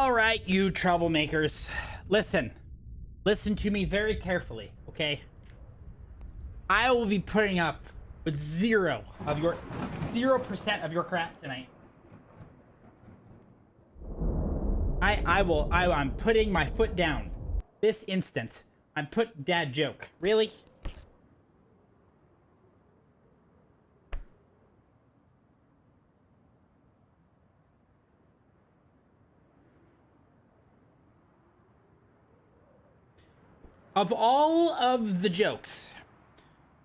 All right, you troublemakers. Listen. Listen to me very carefully, okay? I will be putting up with 0% of your crap tonight. I'm putting my foot down. This instant. Dad joke. Really? Of all of the jokes,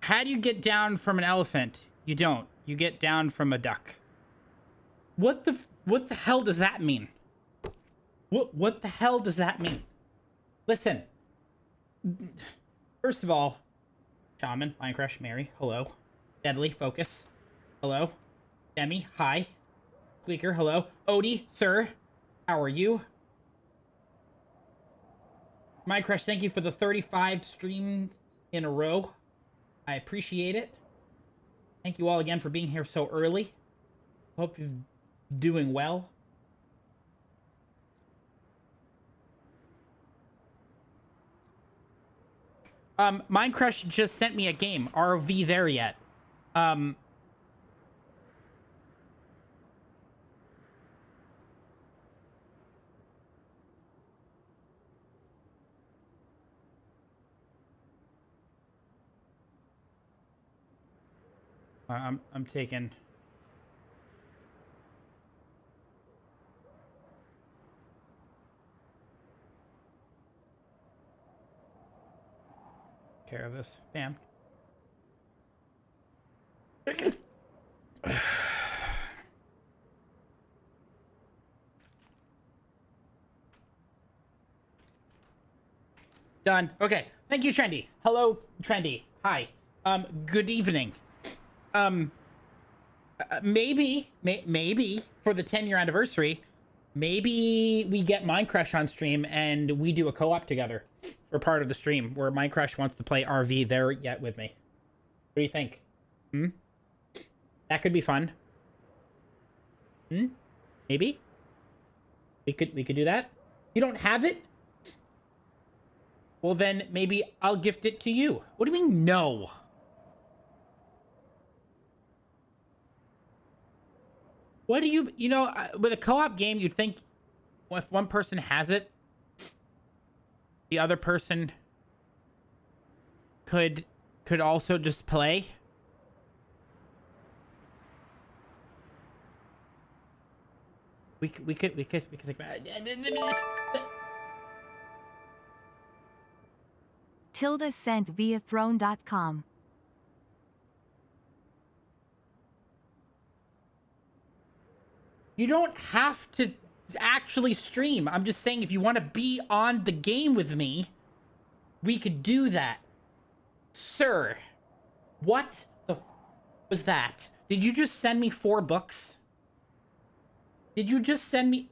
how do you get down from an elephant? You don't. You get down from a duck. What the hell does that mean? What the hell does that mean? Listen. First of all, Shaman, Minecraft, Mary, hello. Deadly, focus. Hello. Demi, hi. Squeaker, hello. Odie, sir, how are you? Minecraft, thank you for the 35 streams in a row. I appreciate it. Thank you all again for being here so early. Hope you're doing well. Minecraft just sent me a game. Are we there yet? I'm taking... care of this. Bam. Done. Okay. Thank you, Trendy. Hello, Trendy. Hi. Good evening. Maybe for the 10-year anniversary, maybe we get Minecraft on stream and we do a co-op together for part of the stream where Minecraft wants to play RV there yet with me. What do you think? That could be fun. Maybe we could do that. You don't have it? Well, then maybe I'll gift it to you. What do you mean, no? What do you know, with a co-op game, you'd think if one person has it, the other person could also just play. We could think about it. Tilda sent via throne.com. You don't have to actually stream. I'm just saying if you want to be on the game with me, we could do that. Sir, what the was that? Did you just send me 4 books? Did you just send me...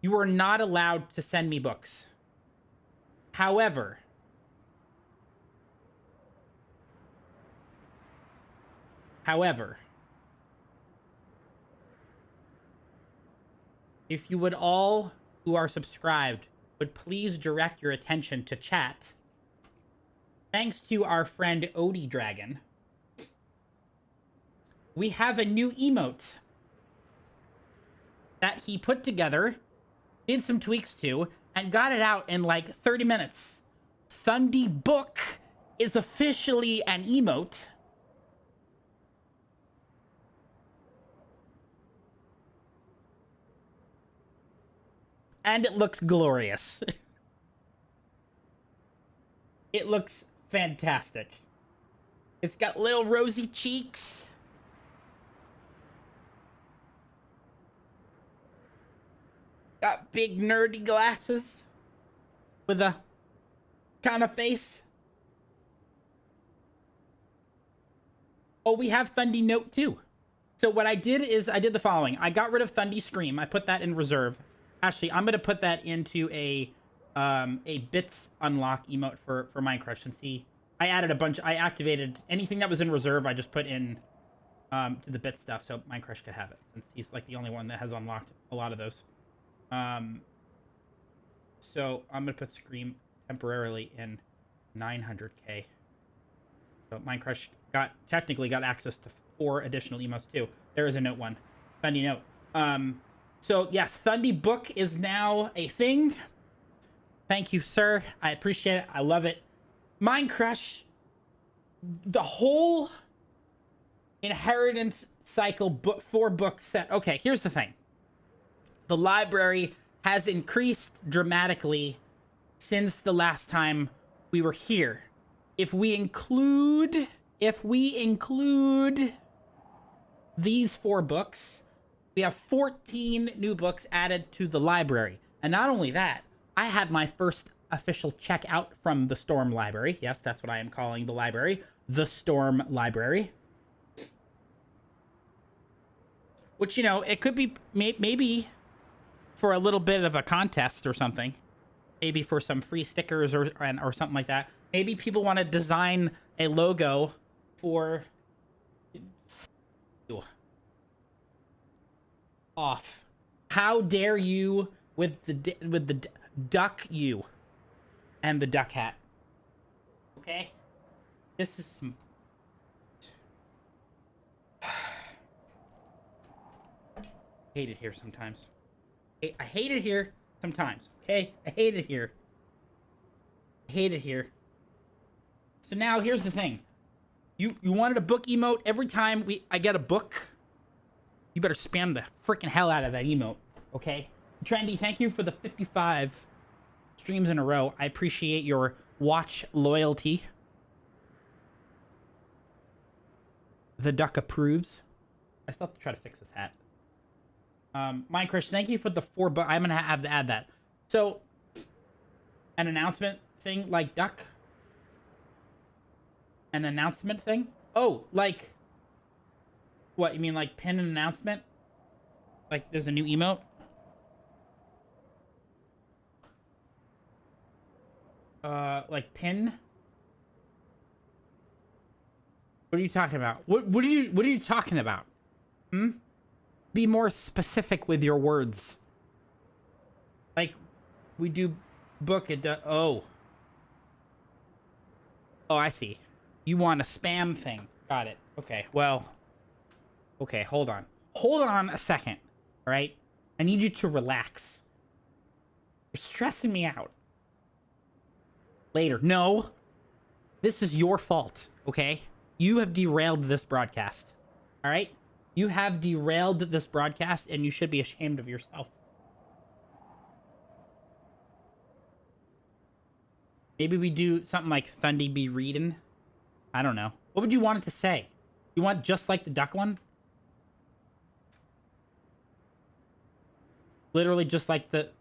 You are not allowed to send me books. However... if you would all who are subscribed would please direct your attention to chat. Thanks to our friend Odie Dragon, we have a new emote that he put together, did some tweaks to, and got it out in like 30 minutes. Thundy Book is officially an emote. And it looks glorious. It looks fantastic. It's got little rosy cheeks. Got big nerdy glasses. With a kind of face. Oh, we have Thundy Note too. So what I did is I did the following. I got rid of Thundy Scream. I put that in reserve. Actually, I'm going to put that into a bits unlock emote for Minecraft and see. I added a bunch. I activated anything that was in reserve. I just put in to the bit stuff, so Minecrush could have it since he's like the only one that has unlocked a lot of those. So I'm gonna put Scream temporarily in 900k. So Minecrush technically got access to 4 additional emotes too. There is a note one, Thundy note. So yes, Thundy book is now a thing. Thank you, sir. I appreciate it. I love it. Minecrush, the whole inheritance cycle book 4-book set. Okay, here's the thing. The library has increased dramatically since the last time we were here. If we include these 4 books, we have 14 new books added to the library. And not only that, I had my first official checkout from the Storm Library. Yes, that's what I am calling the library. The Storm Library. Which, you know, it could be maybe for a little bit of a contest or something. Maybe for some free stickers or something like that. Maybe people want to design a logo for... Off. How dare you with the duck you and the duck hat. Okay? This is some... hate it here sometimes. I hate it here sometimes, okay? I hate it here. I hate it here. So now here's the thing. You wanted a book emote every time I get a book. You better spam the freaking hell out of that emote, okay? Trendy, thank you for the 55 streams in a row. I appreciate your watch loyalty. The duck approves. I still have to try to fix this hat. Minecraft, thank you for the 4 bucks. I'm gonna have to add that. So, an announcement thing like duck. An announcement thing? Oh, like... What, you mean like pin an announcement? Like there's a new emote? Like pin? What are you talking about? What are you talking about? Be more specific with your words. Like, we do book it. Oh, I see. You want a spam thing. Got it. Okay, well... Okay, hold on. Hold on a second, all right? I need you to relax. You're stressing me out. Later. No. This is your fault, okay? You have derailed this broadcast, all right? You have derailed this broadcast, and you should be ashamed of yourself. Maybe we do something like Thundy be reading. I don't know. What would you want it to say? You want just like the duck one? Literally just like that.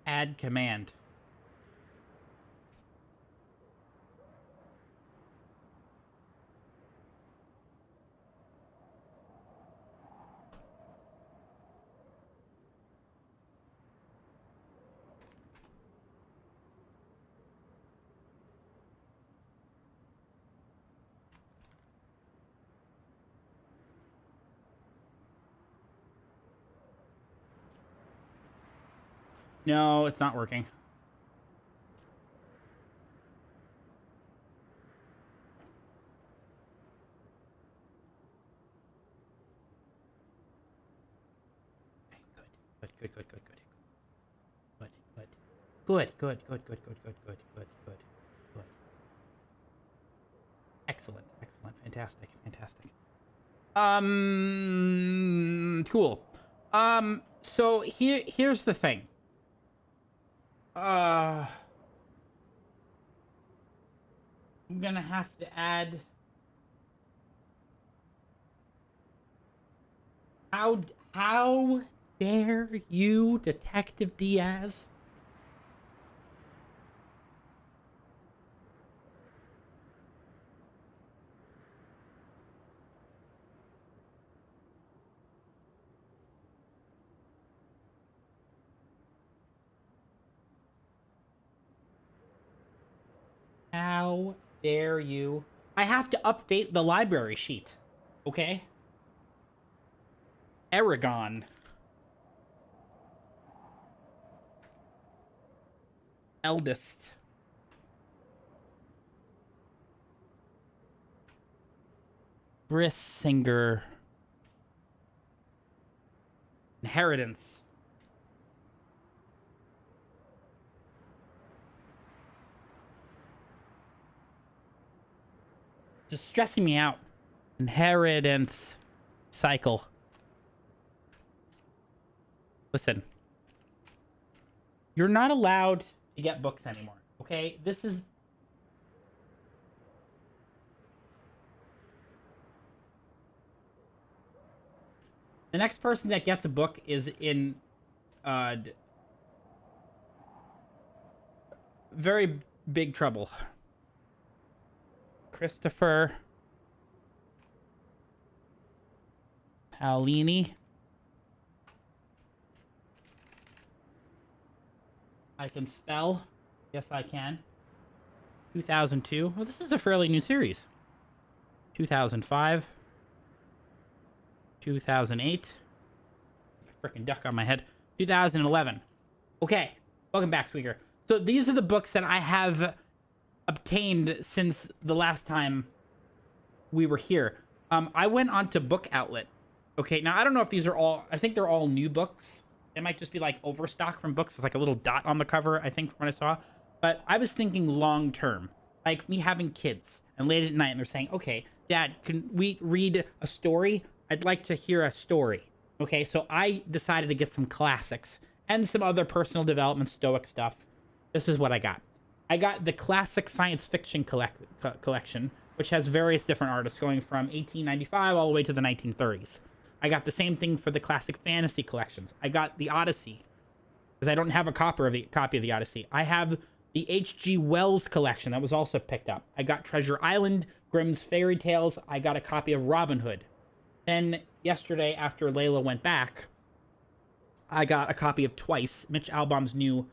Add command. No, it's not working. Good. Excellent. Fantastic. Cool. So here's the thing. I'm gonna have to add... How dare you, Detective Diaz? How dare you? I have to update the library sheet. Okay? Aragon. Eldest. Brissinger. Inheritance. Just stressing me out. Inheritance cycle. Listen. You're not allowed to get books anymore. Okay? This is... The next person that gets a book is in very big trouble. Christopher Paolini. I can spell. Yes, I can. 2002. Well, this is a fairly new series. 2005. 2008. Freaking duck on my head. 2011. Okay. Welcome back, Squeaker. So these are the books that I have obtained since the last time we were here. I went on to Book Outlet. Okay, now I don't know if these are all... I think they're all new books. It might just be like overstock from books. It's like a little dot on the cover, I think, from what I saw. But I was thinking long term. Like me having kids and late at night and they're saying, okay, Dad, can we read a story? I'd like to hear a story. Okay, so I decided to get some classics and some other personal development stoic stuff. This is what I got. I got the classic science fiction collection, which has various different artists going from 1895 all the way to the 1930s. I got the same thing for the classic fantasy collections. I got the Odyssey, because I don't have a copy of the Odyssey. I have the H.G. Wells collection that was also picked up. I got Treasure Island, Grimm's Fairy Tales. I got a copy of Robin Hood. Then yesterday, after Layla went back, I got a copy of Twice, Mitch Albom's new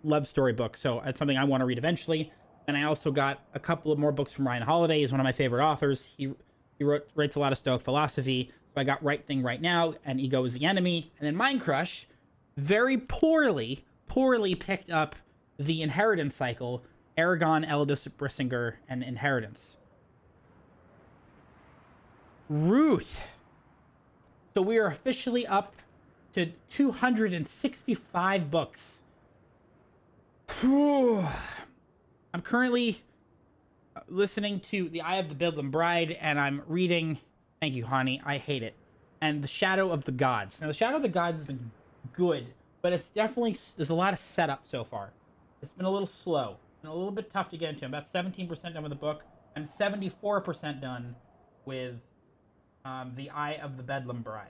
love story book. So it's something I want to read eventually. And I also got a couple of more books from Ryan Holiday. He's one of my favorite authors. He writes a lot of Stoic philosophy. So I got Right Thing Right Now and Ego is the Enemy. And then Mind Crush very poorly picked up the Inheritance cycle, Aragon, Eldest, Brissinger, and Inheritance. Root. So we are officially up to 265 books. I'm currently listening to The Eye of the Bedlam Bride, and I'm reading... Thank you, honey. I hate it. And The Shadow of the Gods. Now, The Shadow of the Gods has been good, but it's definitely... There's a lot of setup so far. It's been a little slow. And a little bit tough to get into. I'm about 17% done with the book. I'm 74% done with The Eye of the Bedlam Bride.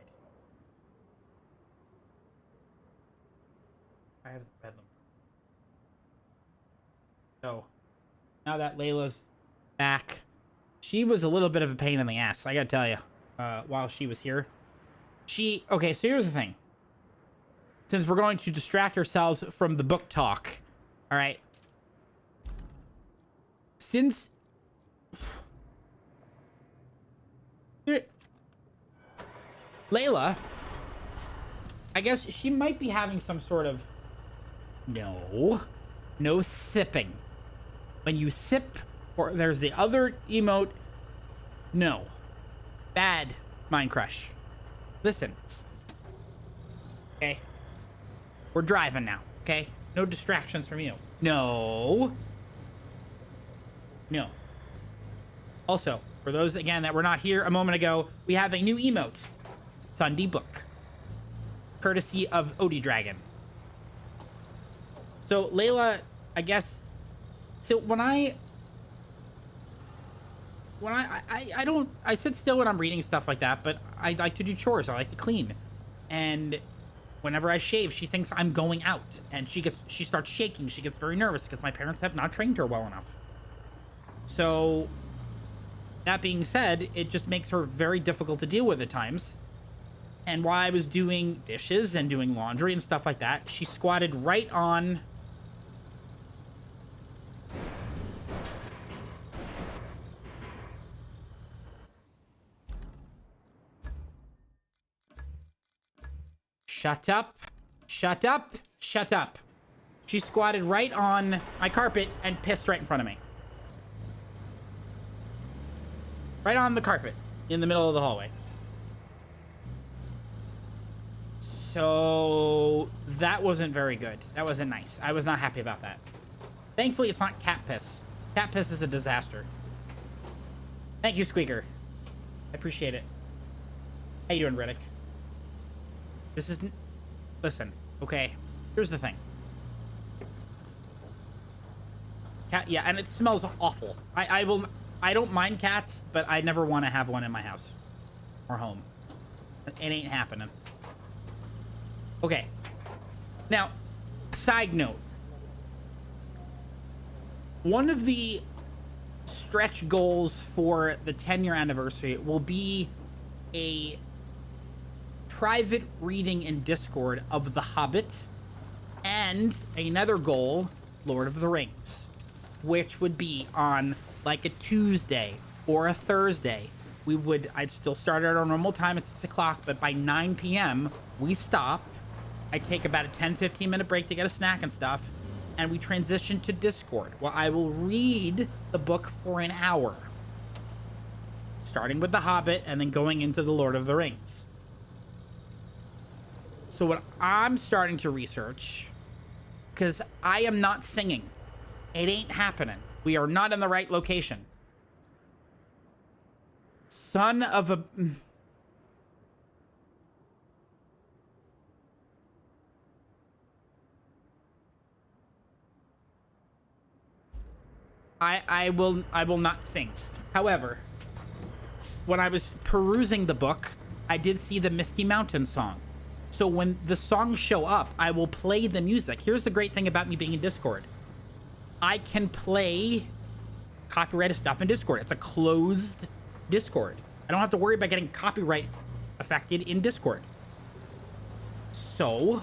Eye of the Bedlam. So, now that Layla's back... She was a little bit of a pain in the ass, I gotta tell you, while she was here. Okay, so here's the thing. Since we're going to distract ourselves from the book talk, all right? Since... Layla, I guess she might be having some sort of... No sipping. When you sip... Or there's the other emote. No. Bad Mind Crush. Listen. Okay. We're driving now. Okay? No distractions from you. No. Also, for those, again, that were not here a moment ago, we have a new emote. Thundy Book. Courtesy of Odie Dragon. So, Layla, I guess... So, when I sit still when I'm reading stuff like that, but I like to do chores. I like to clean. And whenever I shave, she thinks I'm going out. And she starts shaking. She gets very nervous because my parents have not trained her well enough. So, that being said, it just makes her very difficult to deal with at times. And while I was doing dishes and doing laundry and stuff like that, she squatted right on Shut up. Shut up. Shut up. She squatted right on my carpet and pissed right in front of me. Right on the carpet in the middle of the hallway. So that wasn't very good. That wasn't nice. I was not happy about that. Thankfully, it's not cat piss. Cat piss is a disaster. Thank you, Squeaker. I appreciate it. How you doing, Riddick? This is... Listen, okay. Here's the thing. Cat, yeah, and it smells awful. I don't mind cats, but I never want to have one in my house. Or home. It ain't happening. Okay. Now, side note. One of the stretch goals for the 10-year anniversary will be a private reading in Discord of The Hobbit, and another goal, Lord of the Rings, which would be on like a Tuesday or a Thursday. I'd still start at our normal time at 6 o'clock, but by 9 p.m. we stop. I take about a 10-15 minute break to get a snack and stuff, and we transition to Discord, where I will read the book for an hour, starting with The Hobbit and then going into the Lord of the Rings. So what I'm starting to research, because I am not singing. It ain't happening. We are not in the right location. Son of a... I will not sing. However, when I was perusing the book, I did see the Misty Mountain song. So when the songs show up, I will play the music. Here's the great thing about me being in Discord. I can play copyrighted stuff in Discord. It's a closed Discord. I don't have to worry about getting copyright affected in Discord. So,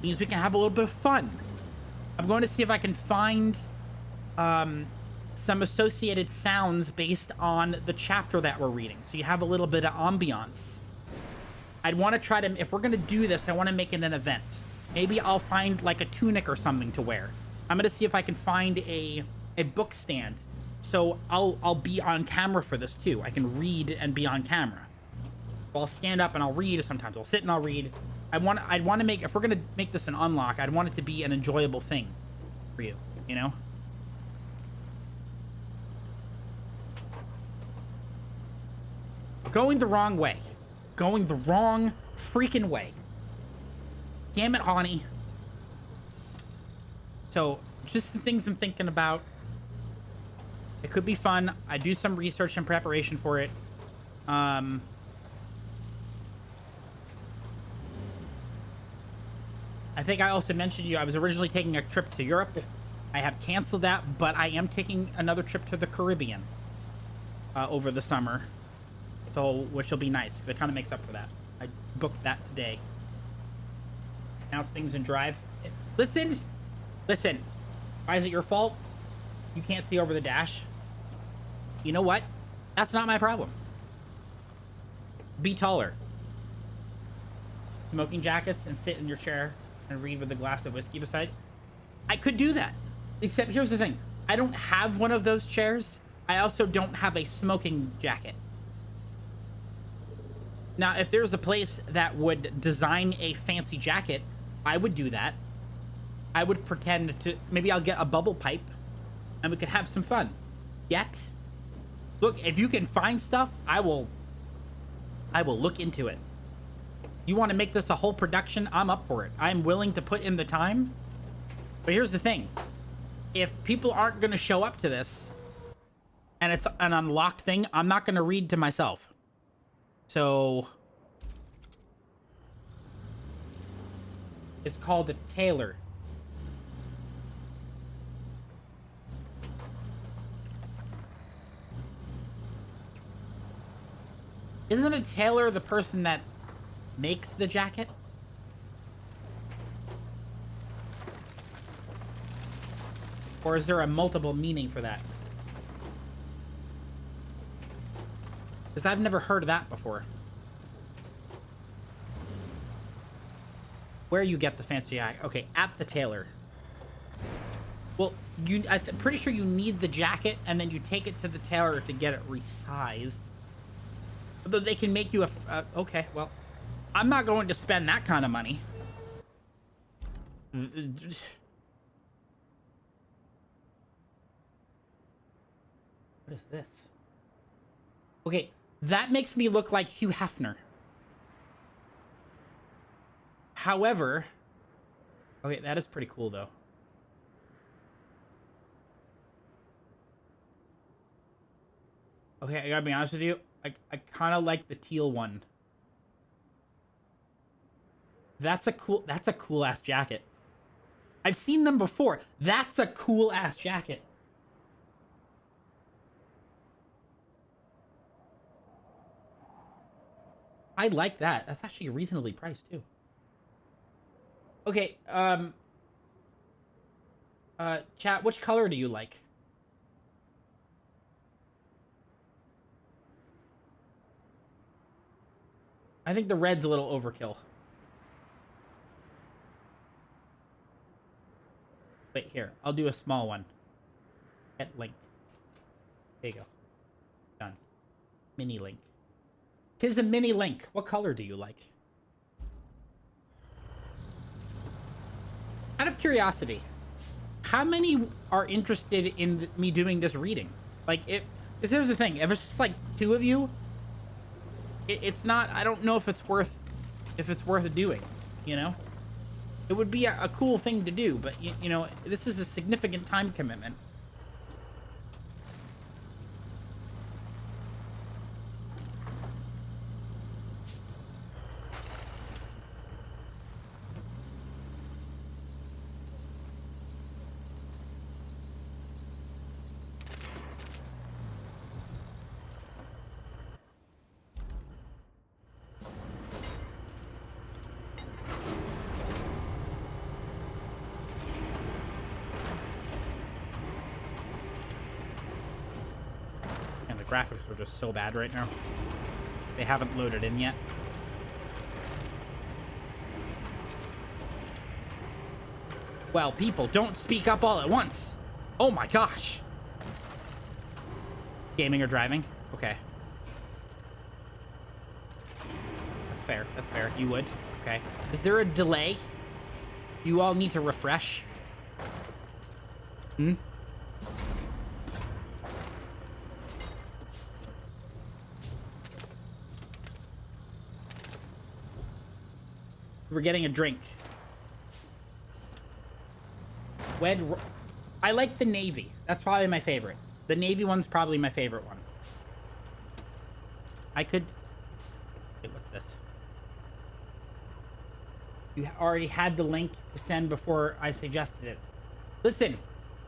means we can have a little bit of fun. I'm going to see if I can find some associated sounds based on the chapter that we're reading. So you have a little bit of ambiance. I'd want to try to, if we're going to do this, I want to make it an event. Maybe I'll find like a tunic or something to wear. I'm going to see if I can find a book stand. So I'll be on camera for this too. I can read and be on camera. So I'll stand up and I'll read. Sometimes I'll sit and I'll read. I'd want to make, if we're going to make this an unlock, I'd want it to be an enjoyable thing for you, you know? Going the wrong way. Going the wrong freaking way. Damn it, honey. So, just the things I'm thinking about. It could be fun. I do some research and preparation for it. I think I also mentioned to you, I was originally taking a trip to Europe. I have canceled that, but I am taking another trip to the Caribbean over the summer. So, which will be nice. It kind of makes up for that. I booked that today. Announce things and drive. Listen. Listen. Why is it your fault? You can't see over the dash. You know what? That's not my problem. Be taller. Smoking jackets and sit in your chair and read with a glass of whiskey beside. I could do that. Except here's the thing. I don't have one of those chairs. I also don't have a smoking jacket. Now, if there's a place that would design a fancy jacket, I would do that. I would pretend to... Maybe I'll get a bubble pipe, and we could have some fun. Yet, look, if you can find stuff, I will look into it. You want to make this a whole production? I'm up for it. I'm willing to put in the time. But here's the thing. If people aren't going to show up to this, and it's an unlocked thing, I'm not going to read to myself. So, it's called a tailor. Isn't a tailor the person that makes the jacket? Or is there a multiple meaning for that? Because I've never heard of that before. Where you get the fancy jacket? Okay, at the tailor. Well, I'm pretty sure you need the jacket, and then you take it to the tailor to get it resized. Although they can make you okay, well, I'm not going to spend that kind of money. What is this? Okay, that makes me look like Hugh Hefner. However, okay, that is pretty cool, though. Okay, I gotta be honest with you. I kind of like the teal one. That's a cool ass jacket. I've seen them before. That's a cool ass jacket. I like that. That's actually reasonably priced too. Okay, chat, which color do you like? I think the red's a little overkill. Wait, here. I'll do a small one. Get link. There you go. Done. Mini link. 'Tis a mini link. What color do you like? Out of curiosity, how many are interested in me doing this reading? Like, because here's the thing. If it's just like 2 of you, it's not, I don't know if it's worth doing, you know? It would be a cool thing to do, but you know, this is a significant time commitment. Graphics are just so bad right now. They haven't loaded in yet. Well, people, don't speak up all at once. Oh my gosh. Gaming or driving? Okay. That's fair. That's fair. You would. Okay. Is there a delay? You all need to refresh. Hmm? We're getting a drink. I like the navy. That's probably my favorite. The navy one's probably my favorite one. I could... Wait, what's this? You already had the link to send before I suggested it. Listen,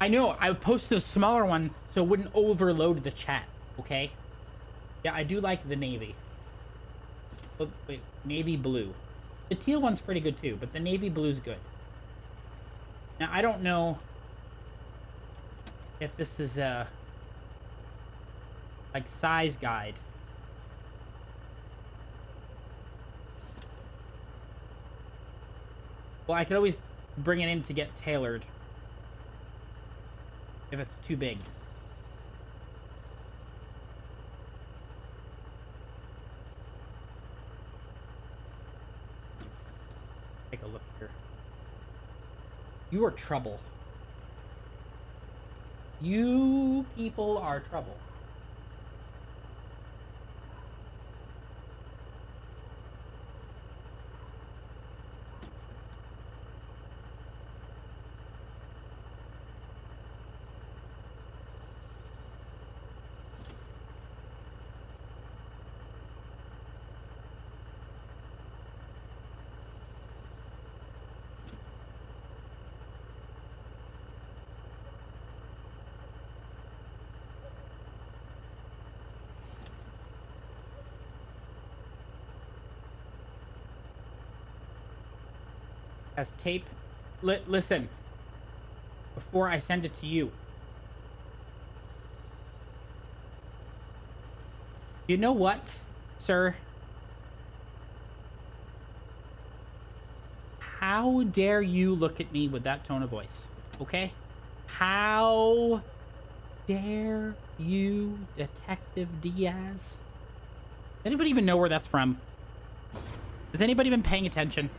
I know I posted a smaller one so it wouldn't overload the chat, okay? Yeah, I do like the navy. Oh, wait, navy blue. The teal one's pretty good too, but the navy blue's good. Now, I don't know if this is a like size guide. Well, I could always bring it in to get tailored if it's too big. Take a look here. You are trouble. You people are trouble. As tape. Listen. Before I send it to you. You know what, sir? How dare you look at me with that tone of voice? Okay? How dare you, Detective Diaz? Anybody even know where that's from? Has anybody been paying attention?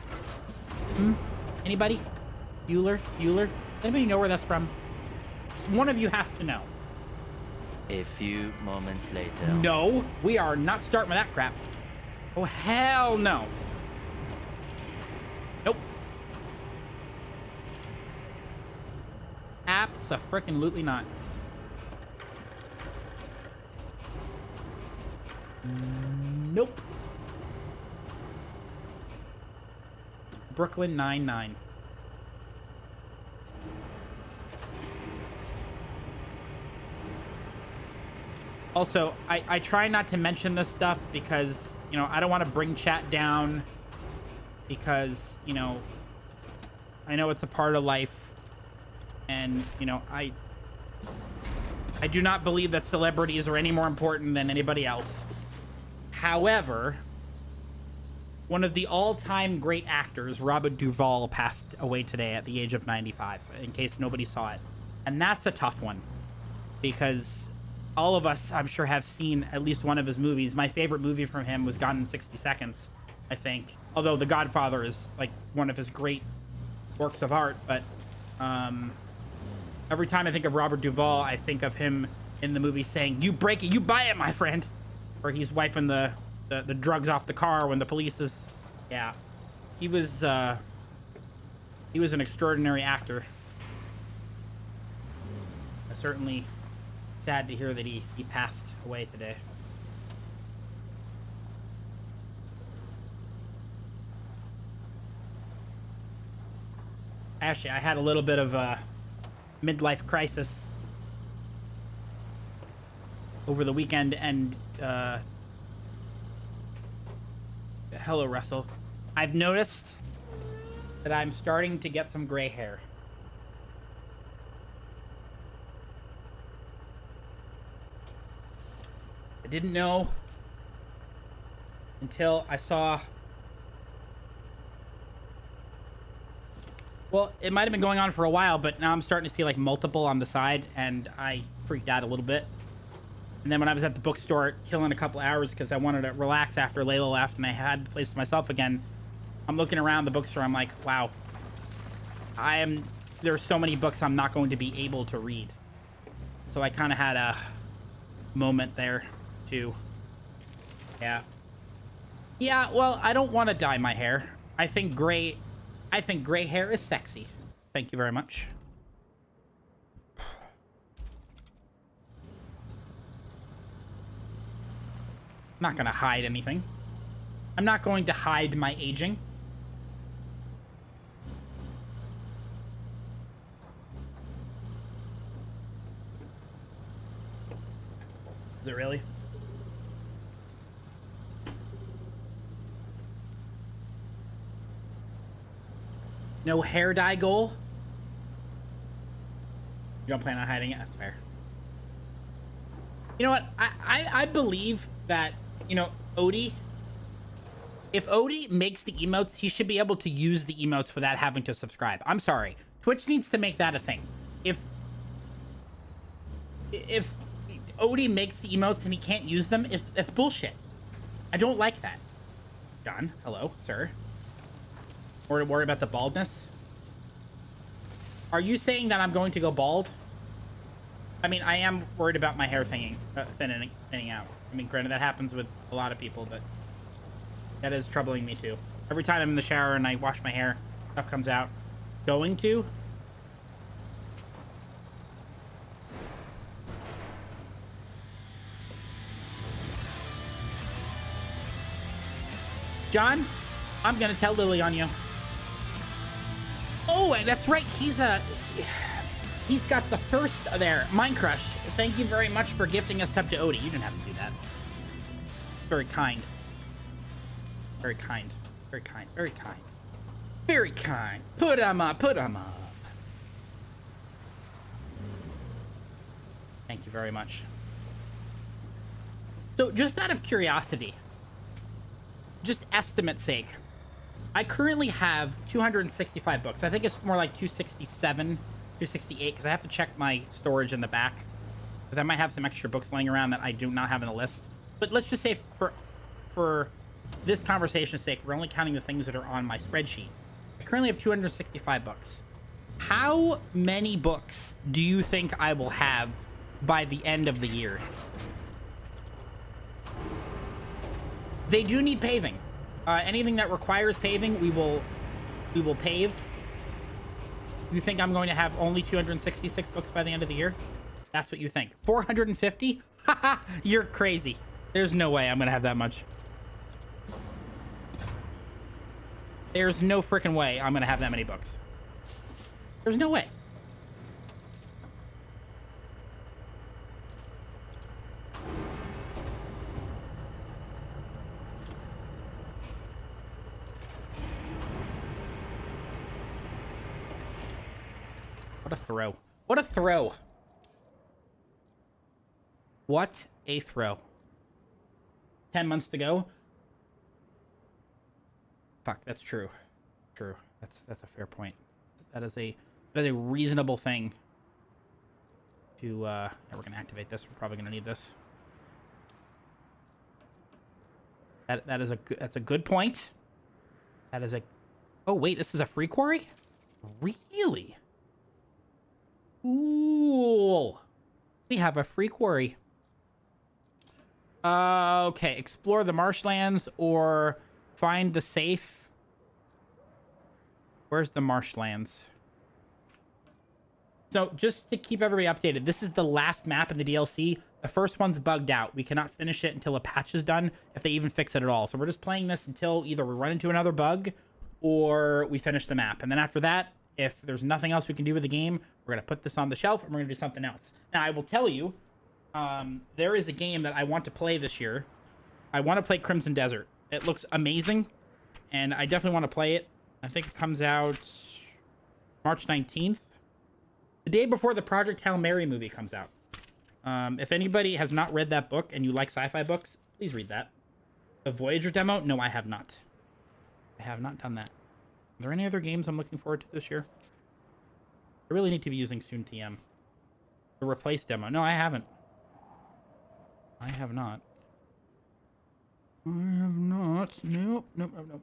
Anybody? Bueller? Anybody know where that's from? One of you has to know. A few moments later. No, we are not starting with that crap. Oh, hell no. Nope. Abso-frickin-lutely not. Nope. Brooklyn Nine-Nine. Also, I try not to mention this stuff because, you know, I don't want to bring chat down because, you know, I know it's a part of life. And, you know, I do not believe that celebrities are any more important than anybody else. However, one of the all-time great actors, Robert Duvall, passed away today at the age of 95, in case nobody saw it. And that's a tough one because all of us, I'm sure, have seen at least one of his movies. My favorite movie from him was Gone in 60 Seconds, I think. Although The Godfather is, like, one of his great works of art. But every time I think of Robert Duvall, I think of him in the movie saying, "You break it, you buy it, my friend." Or he's wiping the drugs off the car when the police is... Yeah. He was an extraordinary actor. Certainly sad to hear that he passed away today. Actually, I had a little bit of a midlife crisis over the weekend, and hello, Russell. I've noticed that I'm starting to get some gray hair. I didn't know until I saw... Well, it might have been going on for a while, but now I'm starting to see, like, multiple on the side, and I freaked out a little bit. And then when I was at the bookstore killing a couple hours because I wanted to relax after Layla left and I had the place to myself again, I'm looking around the bookstore, I'm like, wow. There's so many books I'm not going to be able to read. So I kind of had a moment there, too. Yeah. Yeah, well, I don't want to dye my hair. I think gray hair is sexy. Thank you very much. I'm not going to hide anything. I'm not going to hide my aging. Is it really? No hair dye goal? You don't plan on hiding it? That's fair. You know what? I believe that, you know, Odie, if Odie makes the emotes, he should be able to use the emotes without having to subscribe. I'm sorry. Twitch needs to make that a thing. If Odie makes the emotes and he can't use them, it's bullshit. I don't like that. John, hello, sir. Or to worry about the baldness? Are you saying that I'm going to go bald? I mean, I am worried about my hair thinning out. I mean, granted, that happens with a lot of people, but that is troubling me too. Every time I'm in the shower and I wash my hair, stuff comes out. Going to? John, I'm gonna tell Lily on you. Oh, that's right. He's got the first there. Mind Crush. Thank you very much for gifting a sub to Odie. You didn't have to do that. Very kind. Very kind. Very kind. Very kind. Very kind. Put 'em up. Put 'em up. Thank you very much. So, just out of curiosity, just estimate sake, I currently have 265 books. I think it's more like 267, 268, because I have to check my storage in the back. Because I might have some extra books laying around that I do not have in the list. But let's just say for this conversation's sake, we're only counting the things that are on my spreadsheet. I currently have 265 books. How many books do you think I will have by the end of the year? They do need paving. Anything that requires paving, we will pave. You think I'm going to have only 266 books by the end of the year? That's what you think. 450? Haha, you're crazy. There's no way I'm going to have that much. There's no freaking way I'm going to have that many books. There's no way. What a throw. What a throw. What a throw. 10 months to go. Fuck, that's true. True. That's a fair point. That is a reasonable thing to yeah, we're gonna activate this. We're probably gonna need this. That's a good point. That is a oh wait, this is a free quarry? Really? Ooh. We have a free quarry. Okay, explore the marshlands or find the safe. Where's the marshlands? So just to keep everybody updated, this is the last map in the DLC. The first one's bugged out. We cannot finish it until a patch is done, if they even fix it at all. So we're just playing this until either we run into another bug or we finish the map. And then after that, if there's nothing else we can do with the game, we're going to put this on the shelf and we're going to do something else. Now, I will tell you, there is a game that I want to play this year. I want to play Crimson Desert. It looks amazing, and I definitely want to play it. I think it comes out March 19th. The day before the Project Hail Mary movie comes out. If anybody has not read that book and you like sci-fi books, please read that. The Voyager demo? No, I have not. I have not done that. Are there any other games I'm looking forward to this year? I really need to be using Soon TM. The Replace demo. No, I haven't. I have not. I have not. Nope, nope, nope, nope.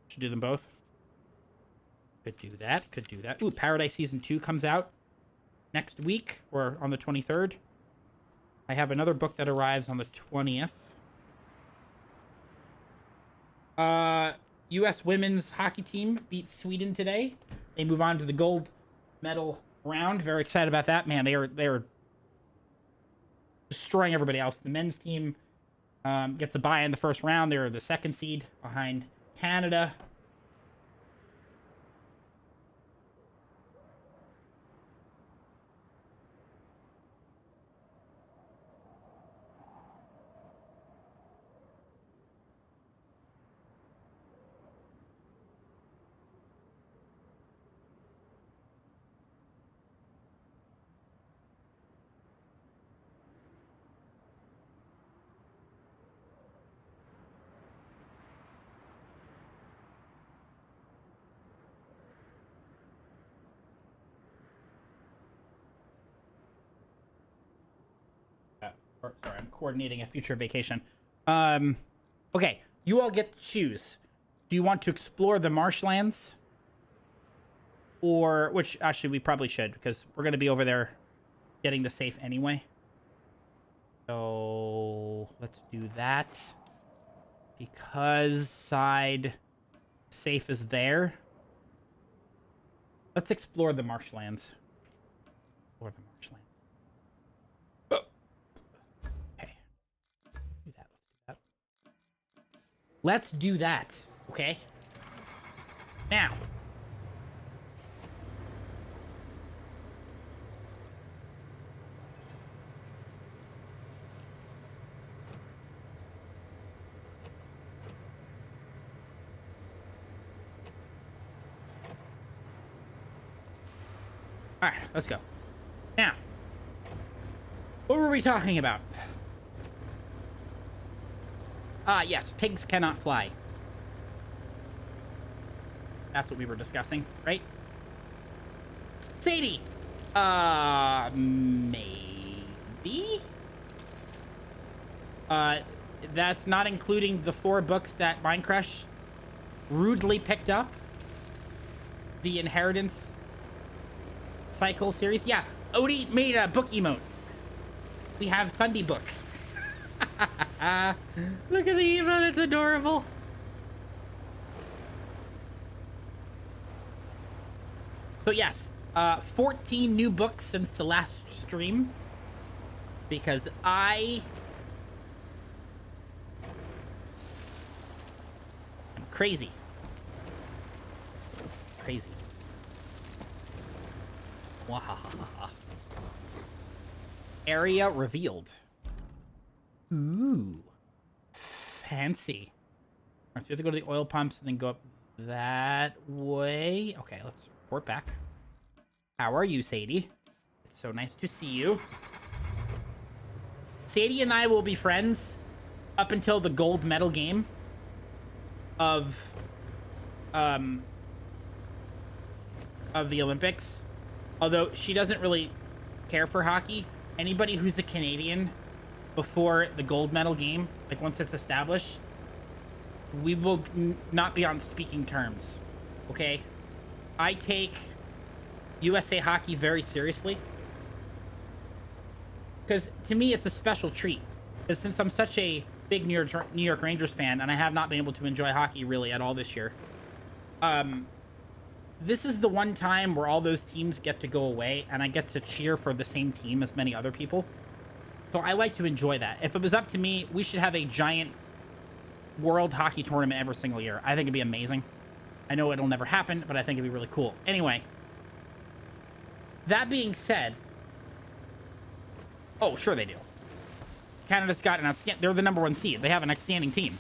Should do them both. Could do that. Could do that. Ooh, Paradise Season 2 comes out next week or on the 23rd. I have another book that arrives on the 20th. U.S. women's hockey team beat Sweden today. They move on to the gold medal round. Very excited about that. Man, they are destroying everybody else. The men's team gets a bye in the first round. They're the second seed behind Canada. Sorry, I'm coordinating a future vacation. Okay, you all get to choose. Do you want to explore the marshlands? Or, which actually we probably should, because we're going to be over there getting the safe anyway. So, let's do that. Because side safe is there. Let's explore the marshlands. Explore the marshlands. Let's do that, okay? Now. All right, let's go. Now. What were we talking about? Yes, pigs cannot fly. That's what we were discussing, right? Sadie! Maybe? That's not including the 4 books that Minecraft rudely picked up. The Inheritance Cycle series. Yeah, Odie made a book emote. We have Fundy Book. Look at the emote, it's adorable. So yes, 14 new books since the last stream. Because I'm crazy. Crazy. Wahahaha. Area revealed. Ooh. Fancy. Alright, so we have to go to the oil pumps and then go up that way. Okay, let's report back. How are you, Sadie? It's so nice to see you. Sadie and I will be friends up until the gold medal game of the Olympics. Although she doesn't really care for hockey. Anybody who's a Canadian before the gold medal game, like once it's established, we will not be on speaking terms. Okay? I take USA hockey very seriously. Because to me, it's a special treat. Because since I'm such a big New York Rangers fan, and I have not been able to enjoy hockey really at all this year, this is the one time where all those teams get to go away, and I get to cheer for the same team as many other people. So I like to enjoy that. If it was up to me, we should have a giant world hockey tournament every single year. I think it'd be amazing. I know it'll never happen, but I think it'd be really cool. Anyway, that being said, oh, sure they do. Canada's got an outstanding... They're the #1 seed. They have an outstanding team.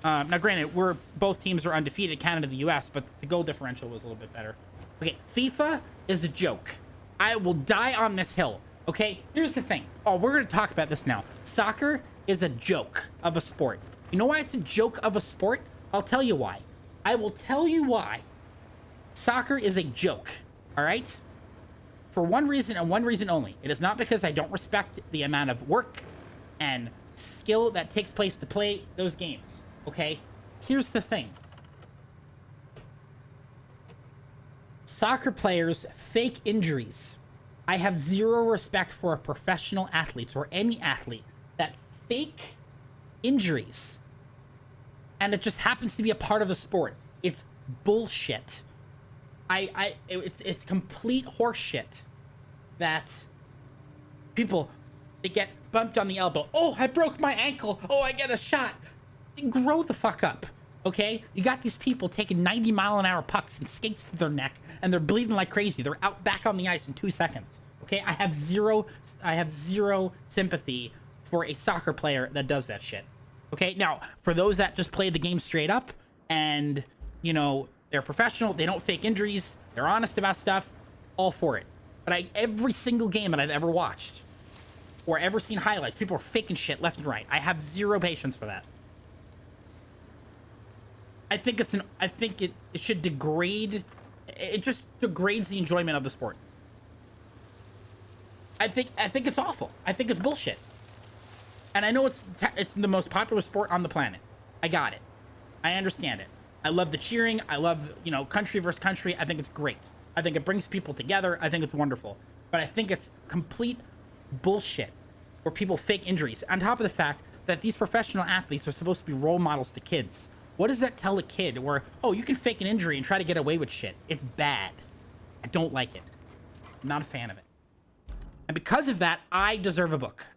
Now, granted, both teams are undefeated, Canada, the U.S., but the goal differential was a little bit better. Okay, FIFA is a joke. I will die on this hill. Okay, here's the thing. Oh, we're going to talk about this now. Soccer is a joke of a sport. You know why it's a joke of a sport? I'll tell you why. I will tell you why. Soccer is a joke, all right? For one reason and one reason only. It is not because I don't respect the amount of work and skill that takes place to play those games, okay? Here's the thing. Soccer players fake injuries. I have zero respect for professional athletes or any athlete that fake injuries. And it just happens to be a part of the sport. It's bullshit. It's complete horseshit that people, they get bumped on the elbow. Oh, I broke my ankle. Oh, I get a shot. Grow the fuck up, okay? You got these people taking 90-mile-an-hour pucks and skates to their neck, and they're bleeding like crazy. They're out back on the ice in 2 seconds, okay? I have zero sympathy for a soccer player that does that shit, okay? Now, for those that just play the game straight up and, you know, they're professional, they don't fake injuries, they're honest about stuff, all for it. But every single game that I've ever watched or ever seen highlights, people are faking shit left and right. I have zero patience for that. I think it should degrade. It just degrades the enjoyment of the sport. I think it's awful. I think it's bullshit. And I know it's the most popular sport on the planet. I got it. I understand it. I love the cheering. I love, you know, country versus country. I think it's great. I think it brings people together. I think it's wonderful. But I think it's complete bullshit where people fake injuries. On top of the fact that these professional athletes are supposed to be role models to kids. What does that tell a kid where, oh, you can fake an injury and try to get away with shit? It's bad. I don't like it. I'm not a fan of it. And because of that, I deserve a book.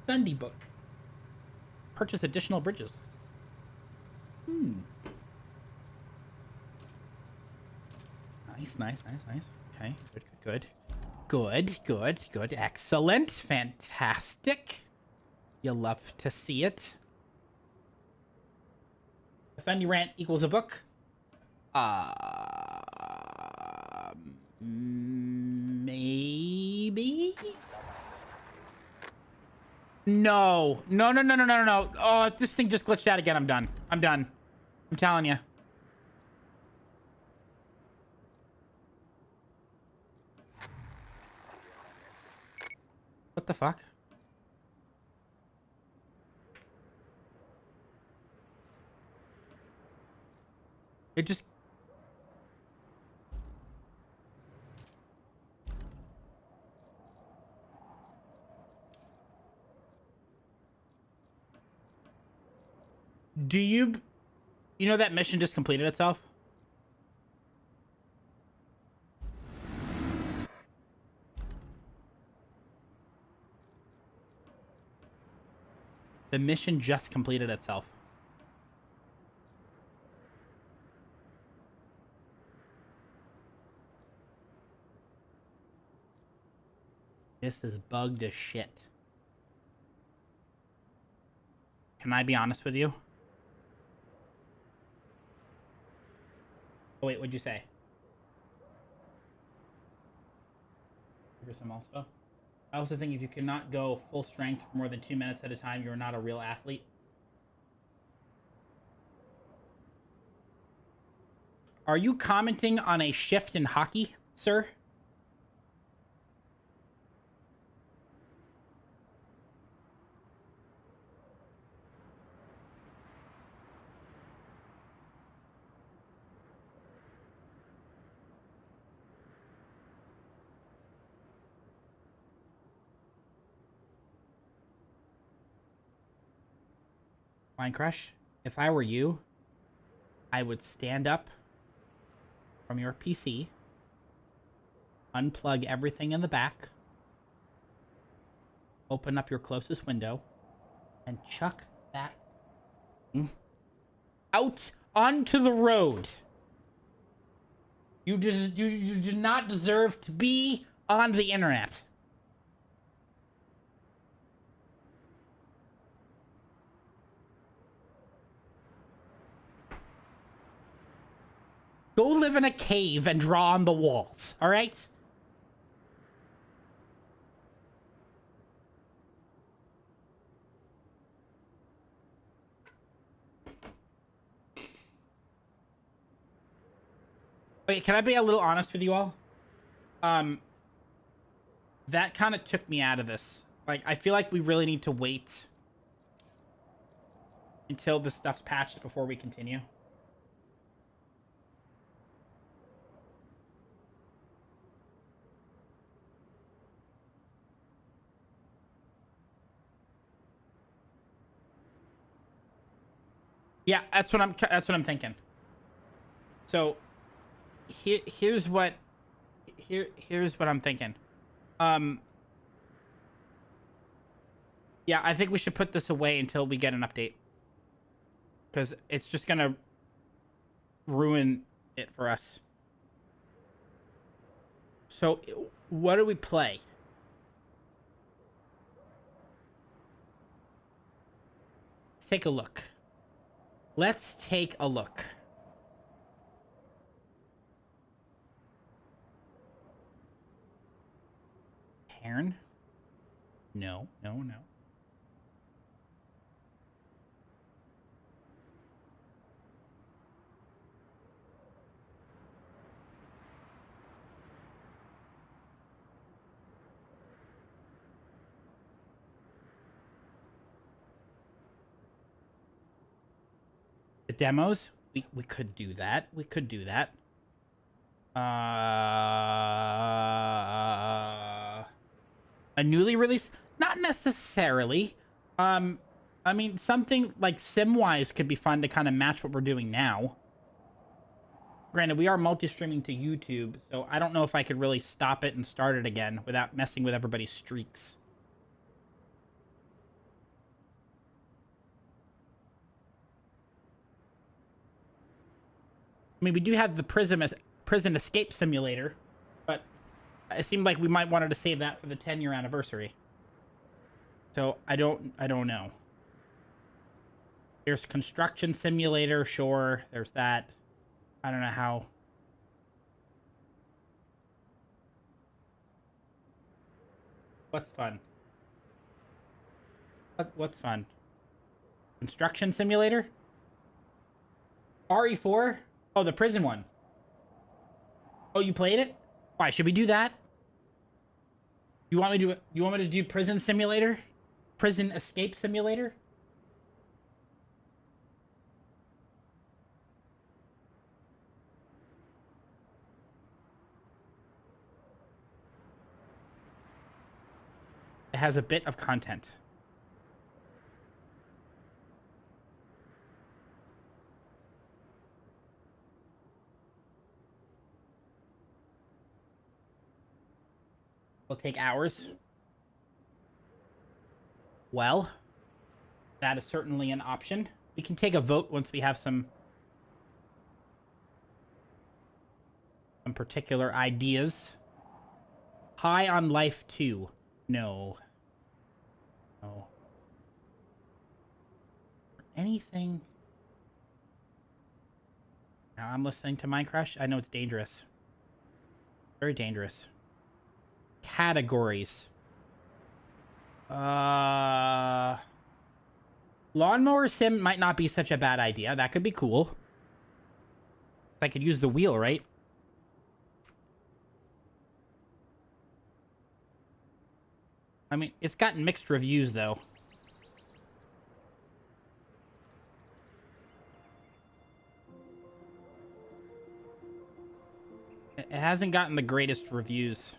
Fundy book. Purchase additional bridges. Nice. Okay, good. Excellent. Fantastic. You love to see it. Fundy rant equals a book. Maybe? No. No, no, no, no, no, no, no. Oh, if this thing just glitched out again, I'm done. I'm done. I'm telling you. What the fuck? It just... Do you... You know that mission just completed itself? The mission just completed itself. This is bugged as shit. Can I be honest with you? Oh, wait, what'd you say? Here's some also. I also think if you cannot go full strength for more than 2 minutes at a time, you're not a real athlete. Are you commenting on a shift in hockey, sir? Line Crush, if I were you, I would stand up from your PC, unplug everything in the back, open up your closest window, and chuck that out onto the road. You do not deserve to be on the internet. Go live in a cave and draw on the walls, all right? Wait, can I be a little honest with you all? That kind of took me out of this. Like, I feel like we really need to wait until this stuff's patched before we continue. Yeah, that's what I'm thinking. So here's what I'm thinking. Yeah, I think we should put this away until we get an update. Cuz it's just going to ruin it for us. So what do we play? Let's take a look. Let's take a look. Heron? No, no, no. The demos? We could do that. We could do that. A newly released? Not necessarily. I mean, something like SimWise could be fun to kind of match what we're doing now. Granted, we are multi-streaming to YouTube, so I don't know if I could really stop it and start it again without messing with everybody's streaks. I mean, we do have the prison escape simulator, but it seemed like we might wanted to save that for the 10-year anniversary. So I don't know. There's construction simulator, sure. There's that. I don't know how. What's fun? What's fun? Construction simulator? RE4? Oh, the prison one. Oh, you played it? Why, should we do that? You want me to do prison simulator? Prison escape simulator? It has a bit of content. Will take hours. Well, that is certainly an option. We can take a vote once we have some particular ideas. High on Life 2. No. No. Anything. Now I'm listening to Minecraft. I know it's dangerous. Very dangerous. Categories. Lawnmower sim might not be such a bad idea. That could be cool. I could use the wheel, right? I mean, it's gotten mixed reviews, though. It hasn't gotten the greatest reviews.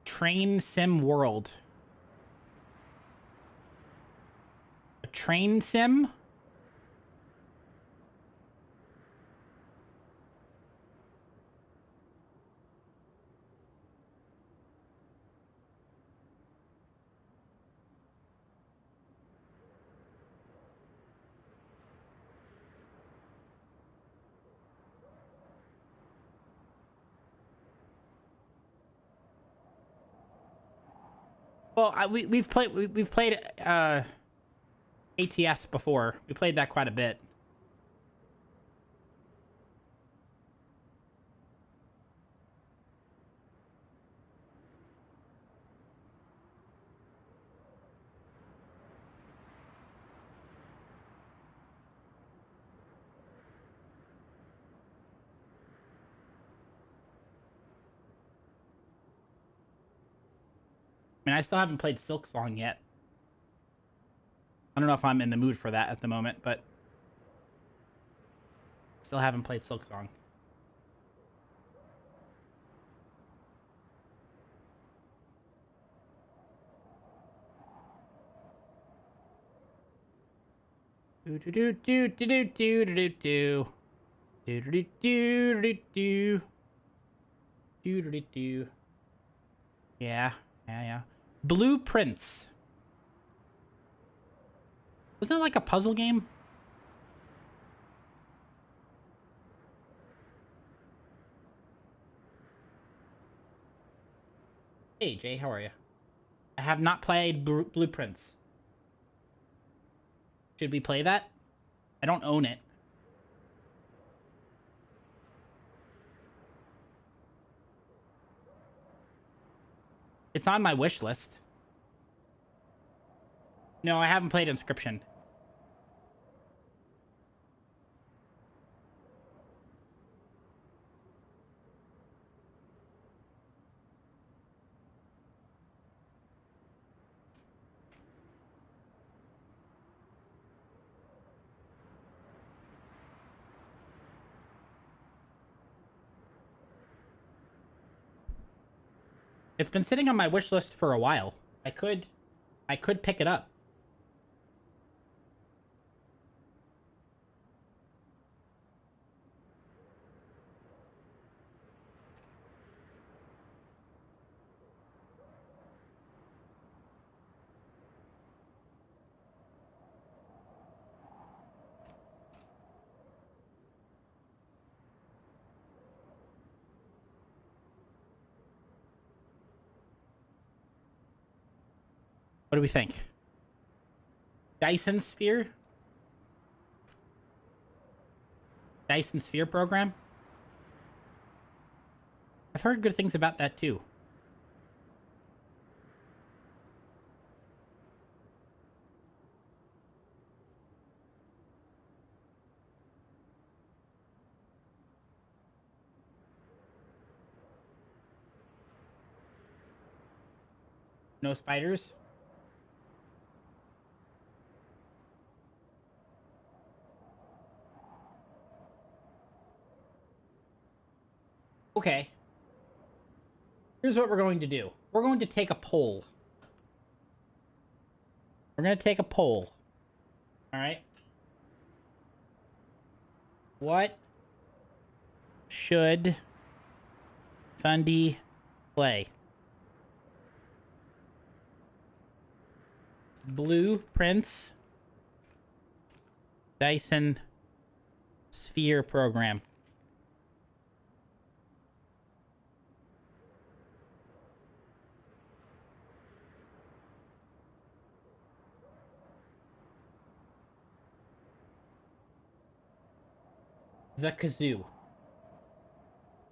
Train sim world. A train sim? Well, we've played ATS before. We played that quite a bit. I mean, I still haven't played Silk Song yet. I don't know if I'm in the mood for that at the moment, but still haven't played Silk Song. Do do do do do do do do do do do do do do do do do. Yeah, yeah. Blueprints. Wasn't that like a puzzle game? Hey, Jay, how are you? I have not played Blueprints. Should we play that? I don't own it. It's on my wish list. No, I haven't played Inscription. It's been sitting on my wish list for a while. I could pick it up. What do we think? Dyson Sphere? Dyson Sphere program? I've heard good things about that too. No spiders? Okay. Here's what we're going to do. We're going to take a poll. We're going to take a poll. Alright? What should Fundy play? Blueprints Dyson Sphere program. The kazoo.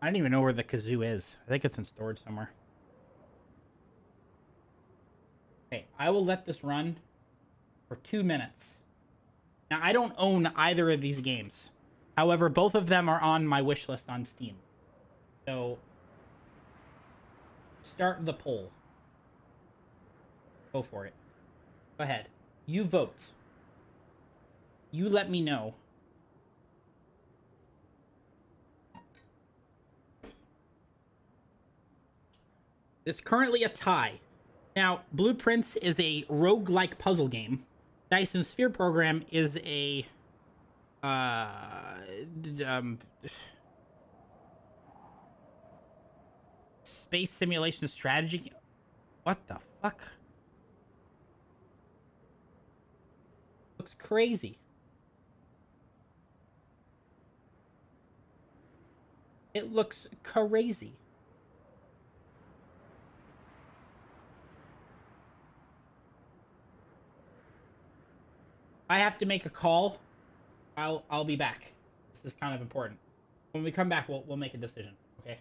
I don't even know where the kazoo is. I think it's in storage somewhere. Okay, I will let this run for 2 minutes. Now, I don't own either of these games. However, both of them are on my wish list on Steam. So, start the poll. Go for it. Go ahead. You vote. You let me know. It's currently a tie. Now, Blueprints is a roguelike puzzle game. Dyson Sphere program is a space simulation strategy. What the fuck? Looks crazy. It looks crazy. I have to make a call. I'll be back. This is kind of important. When we come back, we'll make a decision. Okay.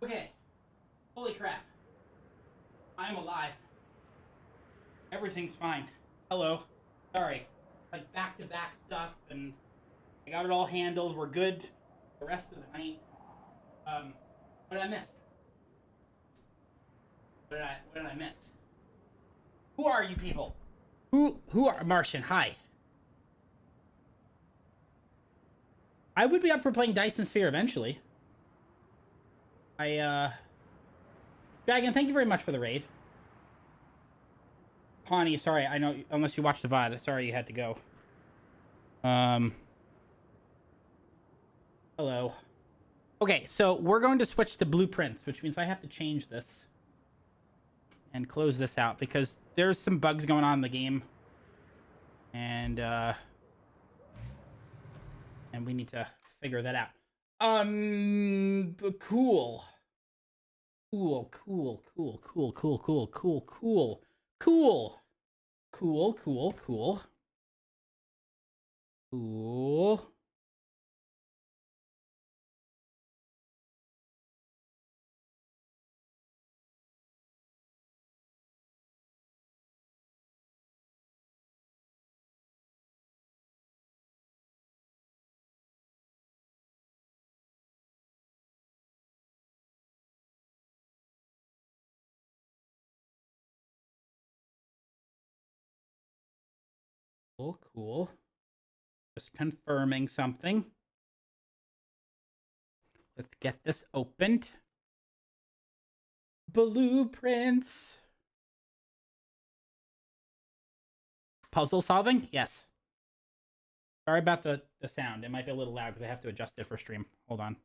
Okay. Holy crap. I'm alive. Everything's fine. Hello. Sorry. Like back-to-back stuff, and I got it all handled. We're good the rest of the night. What did I miss? What did I miss? Who are you people? Who are Martian? Hi. I would be up for playing Dyson Sphere eventually. Dragon, thank you very much for the raid. Pawnee, sorry, I know, unless you watched the VOD, sorry you had to go. Hello. Okay, so we're going to switch to blueprints, which means I have to change this and close this out because there's some bugs going on in the game. And we need to figure that out. Cool. Cool. Cool. Just confirming something. Let's get this opened. Blueprints. Puzzle solving? Yes. Sorry about the sound. It might be a little loud because I have to adjust it for stream. Hold on.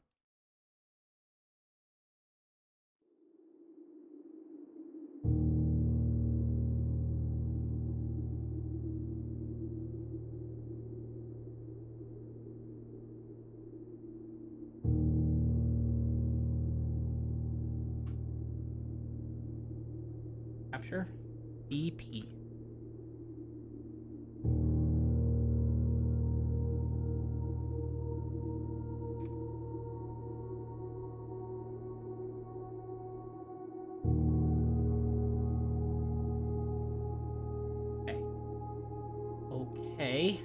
Capture. EP. Okay.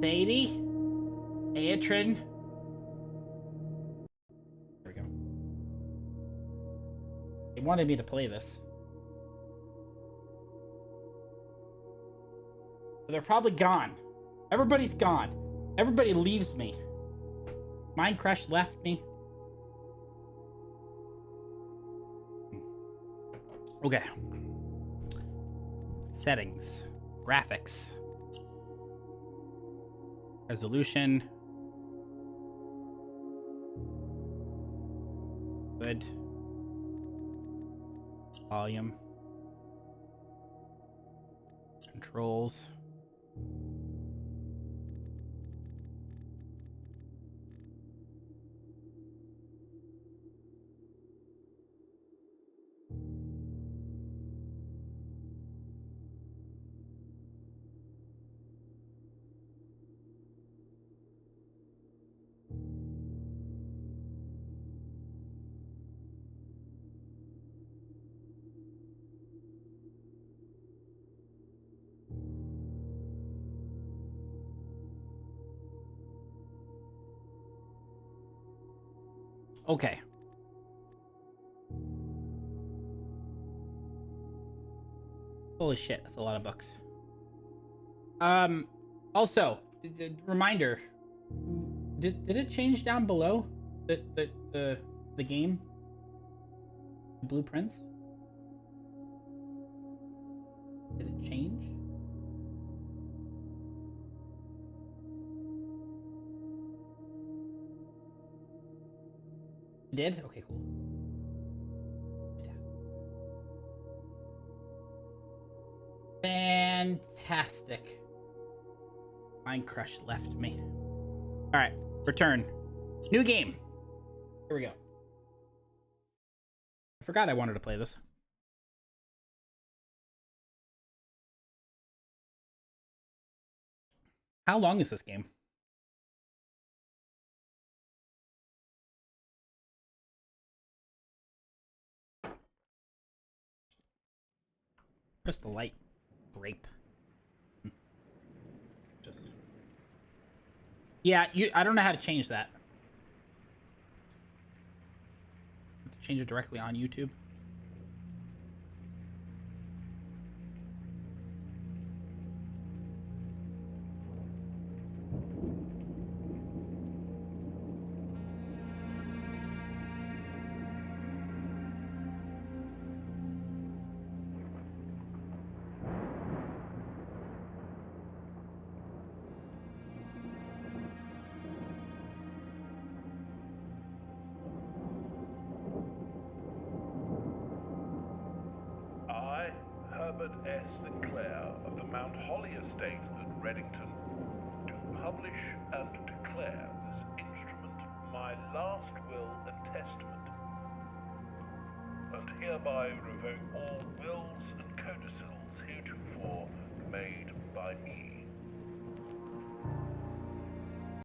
Sadie? Aetrin? There we go. They wanted me to play this. They're probably gone. Everybody's gone. Everybody leaves me. Minecraft left me. Okay. Settings. Graphics. Resolution. Good. Volume. Controls. Okay. Holy shit, that's a lot of books. Also, reminder, did it change down below the game? The blueprints? Did it change? It did? Okay, cool. Fantastic. Minecraft left me. Alright, return. New game. Here we go. I forgot I wanted to play this. How long is this game? Just a light grape. Just yeah, I don't know how to change that. Have to change it directly on YouTube. I, Herbert S. Sinclair of the Mount Holly Estate at Reddington, do publish and declare this instrument my last will and testament, and hereby revoke all will,